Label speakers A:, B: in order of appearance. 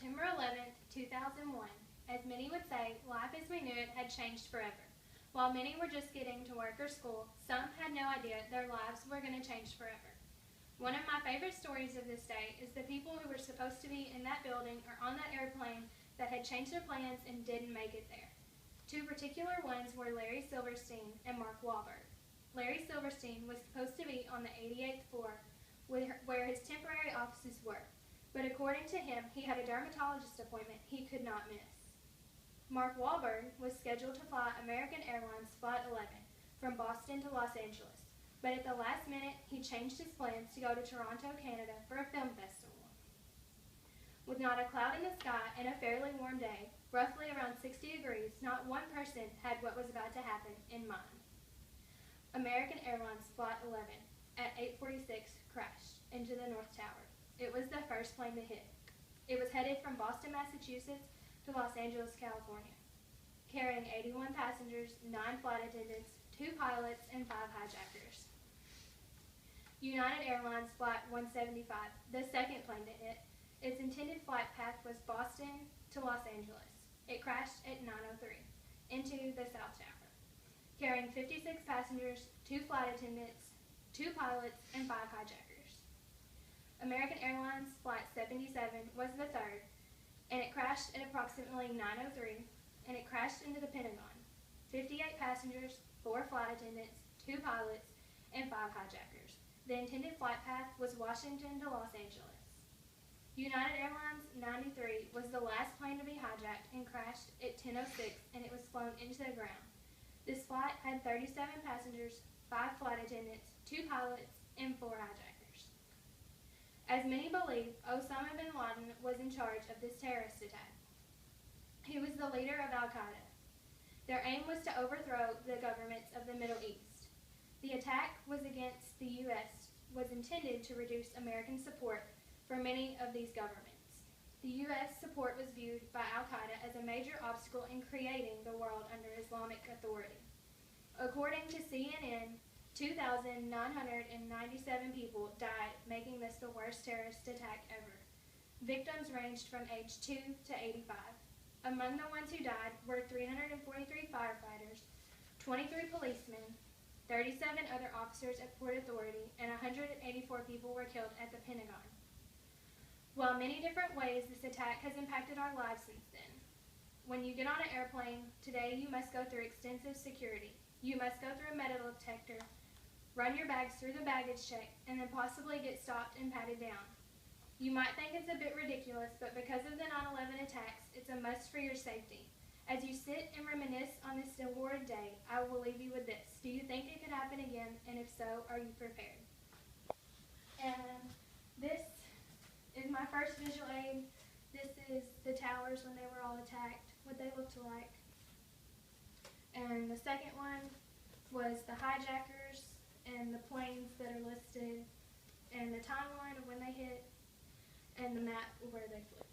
A: September 11th, 2001, as many would say, life as we knew it had changed forever. While many were just getting to work or school, some had no idea their lives were going to change forever. One of my favorite stories of this day is the people who were supposed to be in that building or on that airplane that had changed their plans and didn't make it there. Two particular ones were Larry Silverstein and Mark Wahlberg. Larry Silverstein was supposed to be on the 88th floor where his temporary offices were, but according to him, he had a dermatologist appointment he could not miss. Mark Wahlberg was scheduled to fly American Airlines Flight 11 from Boston to Los Angeles, but at the last minute, he changed his plans to go to Toronto, Canada for a film festival. With not a cloud in the sky and a fairly warm day, roughly around 60 degrees, not one person had what was about to happen in mind. American Airlines Flight 11 at 8:46 crashed into the North Tower. It was the first plane to hit. It was headed from Boston, Massachusetts to Los Angeles, California, carrying 81 passengers, 9 flight attendants, 2 pilots, and 5 hijackers. United Airlines Flight 175, the second plane to hit, its intended flight path was Boston to Los Angeles. It crashed at 9:03 into the South Tower, carrying 56 passengers, 2 flight attendants, 2 pilots, and 5 hijackers. American Airlines Flight 77 was the third, and it crashed at approximately 9:03, and it crashed into the Pentagon. 58 passengers, 4 flight attendants, 2 pilots, and 5 hijackers. The intended flight path was Washington to Los Angeles. United Airlines 93 was the last plane to be hijacked and crashed at 10:06, and it was flown into the ground. This flight had 37 passengers, 5 flight attendants, 2 pilots, and 4 hijackers. As many believe, Osama bin Laden was in charge of this terrorist attack. He was the leader of Al-Qaeda. Their aim was to overthrow the governments of the Middle East. The attack was against the U.S., was intended to reduce American support for many of these governments. The U.S. support was viewed by Al-Qaeda as a major obstacle in creating the world under Islamic authority. According to CNN, 2,997 people died, making this the worst terrorist attack ever. Victims ranged from age 2 to 85. Among the ones who died were 343 firefighters, 23 policemen, 37 other officers at Port Authority, and 184 people were killed at the Pentagon. While many different ways this attack has impacted our lives since then. When you get on an airplane, today you must go through extensive security. You must go through a metal detector, run your bags through the baggage check, and then possibly get stopped and patted down. You might think it's a bit ridiculous, but because of the 9/11 attacks, it's a must for your safety. As you sit and reminisce on this award day, I will leave you with this. Do you think it could happen again? And if so, are you prepared? And this is my first visual aid. This is the towers when they were all attacked, what they looked like. And the second one was the hijackers and the planes that are listed, and the timeline of when they hit, and the map of where they flew.